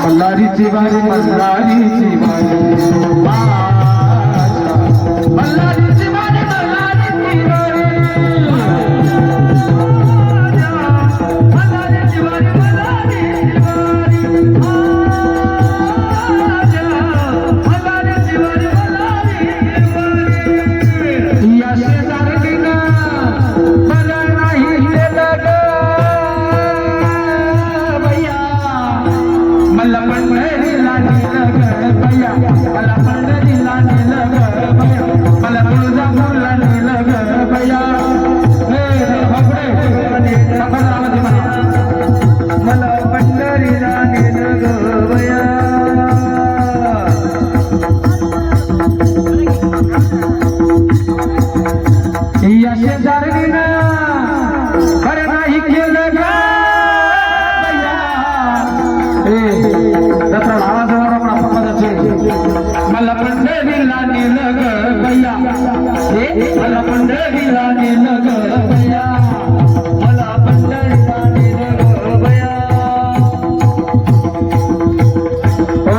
मल्हारीची वारी मल्हारीची वारी मल्हारीची वारी मल्हारीची वारी मल्हारीची वारी मल्हारीची वारी मल्हारीची वारी मल्हारीची वारी या शेजारीनं मला नाही दिलं ग भैया मला पंढरीला नेलं ग भैया मला पंढरीला नेलं ग भैया मला तुळजापूरला नेलं ग भैया मला पंढरीला नेलं ग भैया या शेजारीनं खरं नाही केलं ग मला पंढरीला नेलं ग भैया मला पंढरीला नेलं ग भैया मला पंढरीला नेलं ग भैया ओ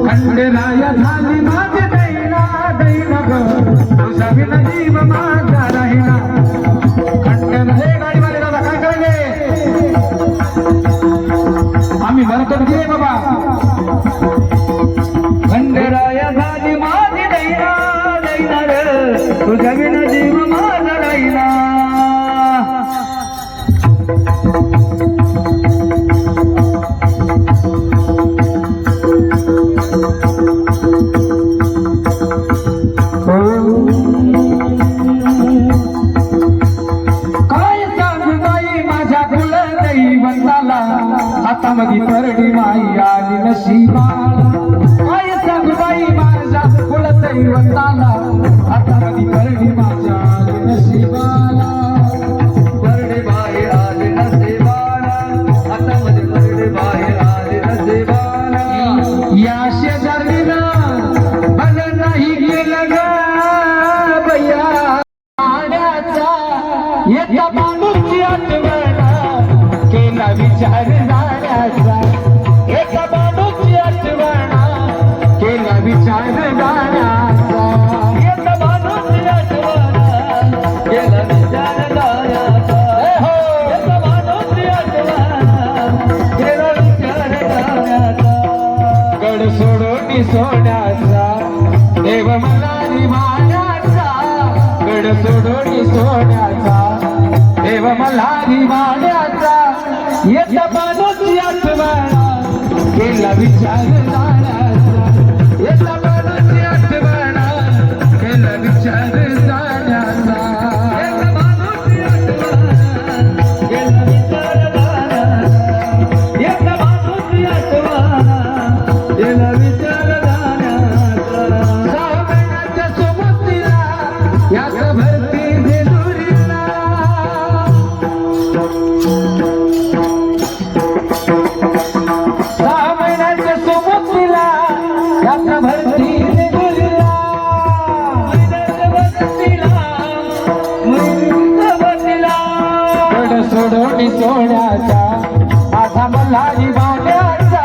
खंडराय झाली माझी दैना दैना ग तुझा विना जीव माझा राहिना खंडराय गाडीवाले दादा काय करायले आम्ही भरतो घे बाबा खंडराय झाली माझी दैना दैना रे तुझ्या विना जीव माझा राहिना काय सांगू बाई माझ्या कुलदैवताला हातामध्ये परडी माई आली नशिबाला काय सांगू बाई माझ्या कुलदैवताला हातामध्ये परडी माझ्या आली नशिबाला परडी बाई आली नशिबाला हातामध्ये परडी बाई आली नशिबाला या शेजारीनं भलं नाही गेलं ग भैया आड्याचा येता माणूसची आठवण केला विचार जाण्याचा एका माणूसची आठवण केला विचार जाण्याचा एका माणूसची आठवण केला विचार जाण्याचा एका माणूसची आठवण केला विचार जाण्याचा गड सोडून सोडायचा देव मला निभाण्याचा गड सोडून सोडायचा देव मला निभाण्याचा येता माणूसची आठवण केला विचार जाण्याचा येता माणूसची आठवण केला विचार जाण्याचा येता माणूसची आठवण केला विचार जाण्याचा येता माणूसची आठवण केला विचार जाण्याचा सावण्याच्या सोबतीला याच भरती जेजुरीला भरती गड सोडून सोडायचा माझा मल्हारी वाड्याचा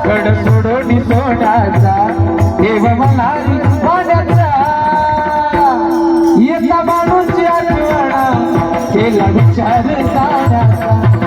गड सोडून सोडायचा देव मल्हारी वाड्याचा येता माणूसची आठवण केला विचार जाण्याचा